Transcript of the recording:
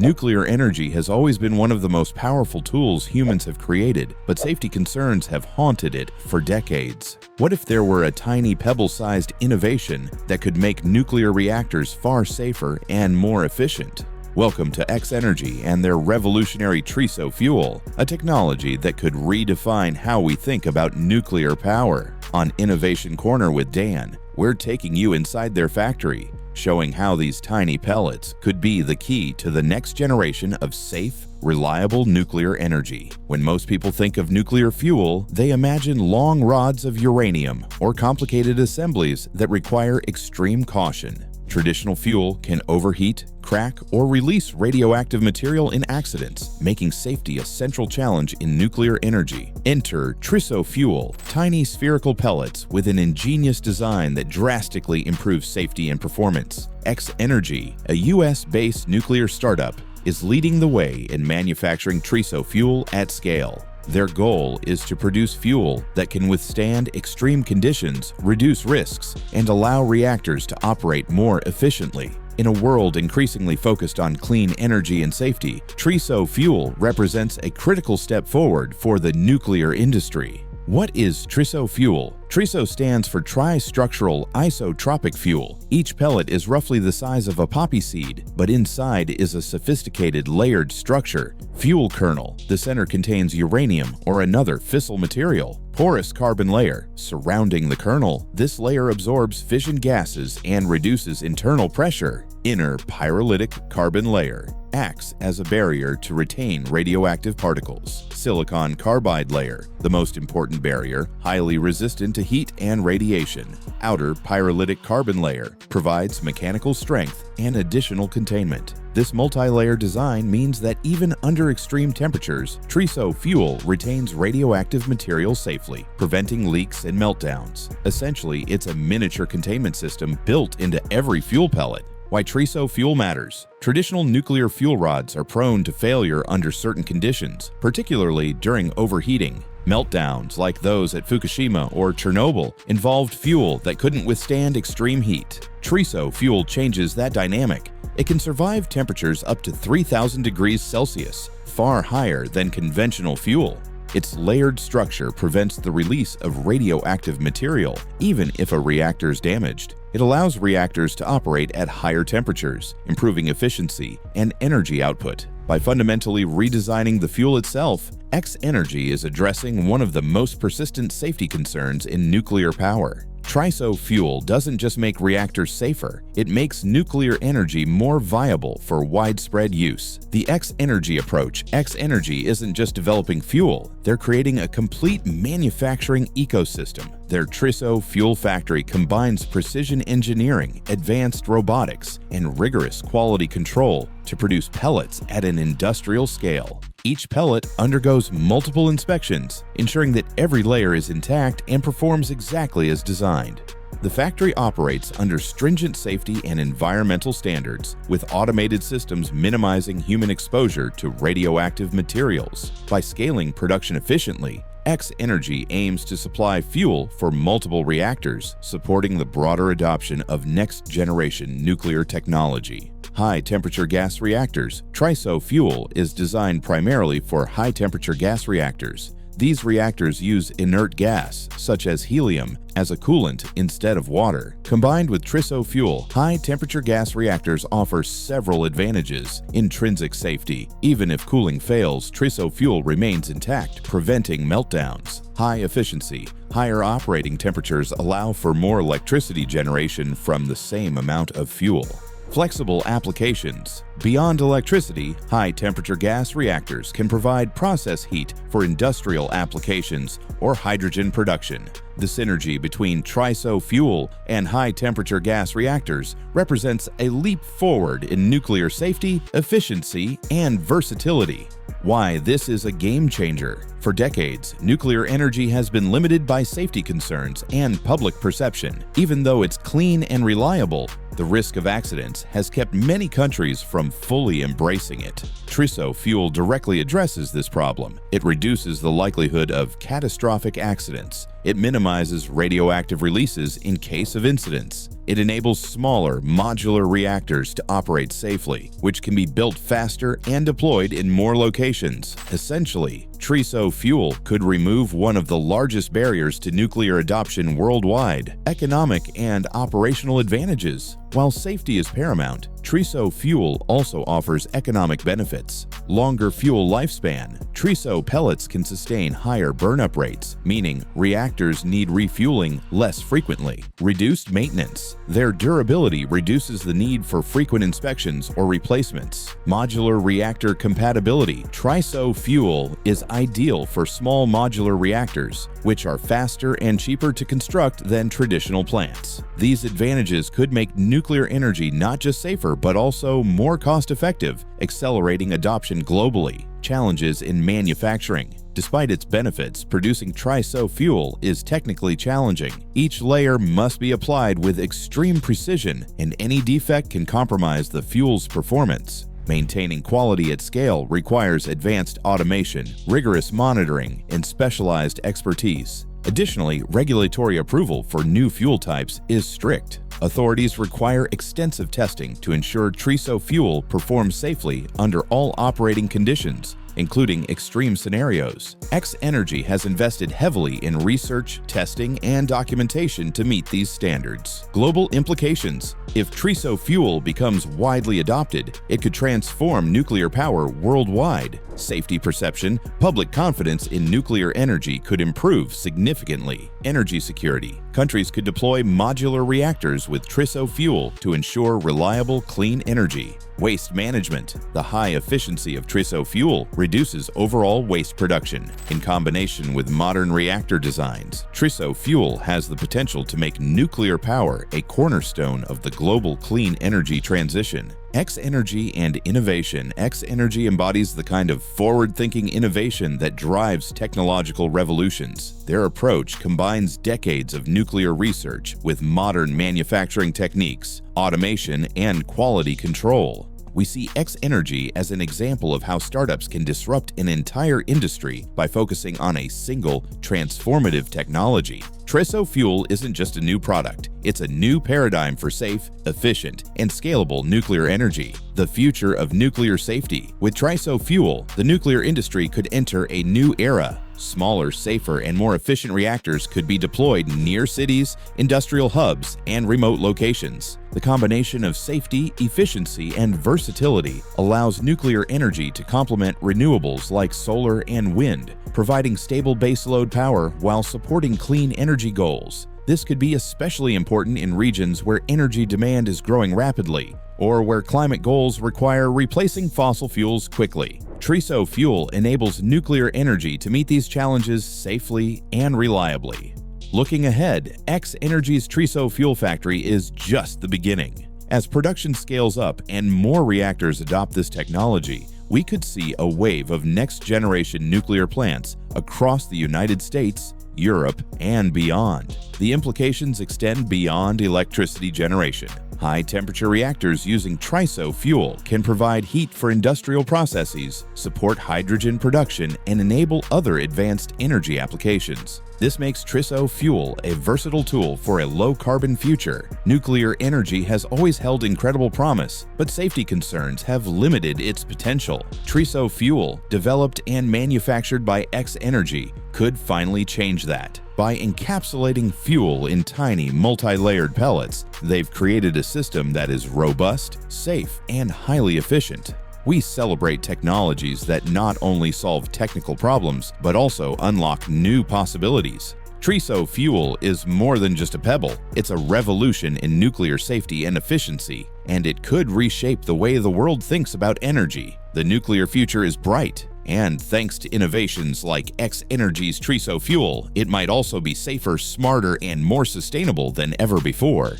Nuclear energy has always been one of the most powerful tools humans have created, but safety concerns have haunted it for decades. What if there were a tiny pebble-sized innovation that could make nuclear reactors far safer and more efficient? Welcome to X-energy and their revolutionary TRISO fuel, a technology that could redefine how we think about nuclear power. On Innovation Corner with Dan, we're taking you inside their factory, showing how these tiny pellets could be the key to the next generation of safe, reliable nuclear energy. When most people think of nuclear fuel, they imagine long rods of uranium or complicated assemblies that require extreme caution. Traditional fuel can overheat, crack, or release radioactive material in accidents, making safety a central challenge in nuclear energy. Enter TRISO fuel, tiny spherical pellets with an ingenious design that drastically improves safety and performance. X-energy, a US-based nuclear startup, is leading the way in manufacturing TRISO fuel at scale. Their goal is to produce fuel that can withstand extreme conditions, reduce risks, and allow reactors to operate more efficiently. In a world increasingly focused on clean energy and safety, TRISO fuel represents a critical step forward for the nuclear industry. What is TRISO fuel? TRISO stands for tri-structural isotropic fuel. Each pellet is roughly the size of a poppy seed, but inside is a sophisticated layered structure. Fuel kernel. The center contains uranium or another fissile material. Porous carbon layer. Surrounding the kernel, this layer absorbs fission gases and reduces internal pressure. Inner pyrolytic carbon layer acts as a barrier to retain radioactive particles. Silicon carbide layer, the most important barrier, highly resistant to heat and radiation. Outer pyrolytic carbon layer provides mechanical strength and additional containment. This multi-layer design means that even under extreme temperatures, TRISO fuel retains radioactive material safely, preventing leaks and meltdowns. Essentially, it's a miniature containment system built into every fuel pellet. Why TRISO fuel matters. Traditional nuclear fuel rods are prone to failure under certain conditions, particularly during overheating. Meltdowns like those at Fukushima or Chernobyl involved fuel that couldn't withstand extreme heat. TRISO fuel changes that dynamic. It can survive temperatures up to 3,000 degrees Celsius, far higher than conventional fuel. Its layered structure prevents the release of radioactive material, even if a reactor is damaged. It allows reactors to operate at higher temperatures, improving efficiency and energy output. By fundamentally redesigning the fuel itself, X-energy is addressing one of the most persistent safety concerns in nuclear power. TRISO fuel doesn't just make reactors safer, it makes nuclear energy more viable for widespread use. The X-energy approach. X-energy isn't just developing fuel, they're creating a complete manufacturing ecosystem. Their TRISO fuel factory combines precision engineering, advanced robotics, and rigorous quality control to produce pellets at an industrial scale. Each pellet undergoes multiple inspections, ensuring that every layer is intact and performs exactly as designed. The factory operates under stringent safety and environmental standards, with automated systems minimizing human exposure to radioactive materials. By scaling production efficiently, X-energy aims to supply fuel for multiple reactors, supporting the broader adoption of next-generation nuclear technology. High-temperature gas reactors. TRISO fuel is designed primarily for high-temperature gas reactors. These reactors use inert gas, such as helium, as a coolant instead of water. Combined with TRISO fuel, high-temperature gas reactors offer several advantages. Intrinsic safety. Even if cooling fails, TRISO fuel remains intact, preventing meltdowns. High efficiency. Higher operating temperatures allow for more electricity generation from the same amount of fuel. Flexible applications. Beyond electricity, high-temperature gas reactors can provide process heat for industrial applications or hydrogen production. The synergy between TRISO fuel and high-temperature gas reactors represents a leap forward in nuclear safety, efficiency, and versatility. Why this is a game changer. For decades, nuclear energy has been limited by safety concerns and public perception. Even though it's clean and reliable, the risk of accidents has kept many countries from fully embracing it. TRISO fuel directly addresses this problem. It reduces the likelihood of catastrophic accidents. It minimizes radioactive releases in case of incidents. It enables smaller, modular reactors to operate safely, which can be built faster and deployed in more locations. Essentially, TRISO fuel could remove one of the largest barriers to nuclear adoption worldwide: economic and operational advantages. While safety is paramount, TRISO fuel also offers economic benefits. Longer fuel lifespan. TRISO pellets can sustain higher burnup rates, meaning reactors need refueling less frequently. Reduced maintenance. Their durability reduces the need for frequent inspections or replacements. Modular reactor compatibility. TRISO fuel is ideal for small modular reactors, which are faster and cheaper to construct than traditional plants. These advantages could make nuclear energy not just safer but also more cost-effective, accelerating adoption globally. Challenges in manufacturing. Despite its benefits, producing TRISO fuel is technically challenging. Each layer must be applied with extreme precision, and any defect can compromise the fuel's performance. Maintaining quality at scale requires advanced automation, rigorous monitoring, and specialized expertise. Additionally, regulatory approval for new fuel types is strict. Authorities require extensive testing to ensure TRISO fuel performs safely under all operating conditions, including extreme scenarios. X-energy has invested heavily in research, testing, and documentation to meet these standards. Global implications. If TRISO fuel becomes widely adopted, it could transform nuclear power worldwide. Safety perception. Public confidence in nuclear energy could improve significantly. Energy security. Countries could deploy modular reactors with TRISO fuel to ensure reliable, clean energy. Waste management. The high efficiency of TRISO fuel reduces overall waste production. In combination with modern reactor designs, TRISO fuel has the potential to make nuclear power a cornerstone of the global clean energy transition. X-energy and innovation. X-energy embodies the kind of forward-thinking innovation that drives technological revolutions. Their approach combines decades of nuclear research with modern manufacturing techniques, automation, and quality control. We see X-energy as an example of how startups can disrupt an entire industry by focusing on a single, transformative technology. TRISO fuel isn't just a new product, it's a new paradigm for safe, efficient, and scalable nuclear energy. The future of nuclear safety. With TRISO fuel, the nuclear industry could enter a new era. Smaller, safer, and more efficient reactors could be deployed near cities, industrial hubs, and remote locations. The combination of safety, efficiency, and versatility allows nuclear energy to complement renewables like solar and wind, providing stable baseload power while supporting clean energy goals. This could be especially important in regions where energy demand is growing rapidly, or where climate goals require replacing fossil fuels quickly. TRISO fuel enables nuclear energy to meet these challenges safely and reliably. Looking ahead, X-energy's TRISO fuel factory is just the beginning. As production scales up and more reactors adopt this technology, we could see a wave of next-generation nuclear plants across the United States, Europe, and beyond. The implications extend beyond electricity generation. High-temperature reactors using TRISO fuel can provide heat for industrial processes, support hydrogen production, and enable other advanced energy applications. This makes TRISO fuel a versatile tool for a low-carbon future. Nuclear energy has always held incredible promise, but safety concerns have limited its potential. TRISO fuel, developed and manufactured by X-energy, could finally change that. By encapsulating fuel in tiny, multi-layered pellets, they've created a system that is robust, safe, and highly efficient. We celebrate technologies that not only solve technical problems, but also unlock new possibilities. TRISO fuel is more than just a pebble. It's a revolution in nuclear safety and efficiency, and it could reshape the way the world thinks about energy. The nuclear future is bright, and thanks to innovations like X-energy's TRISO fuel, it might also be safer, smarter, and more sustainable than ever before.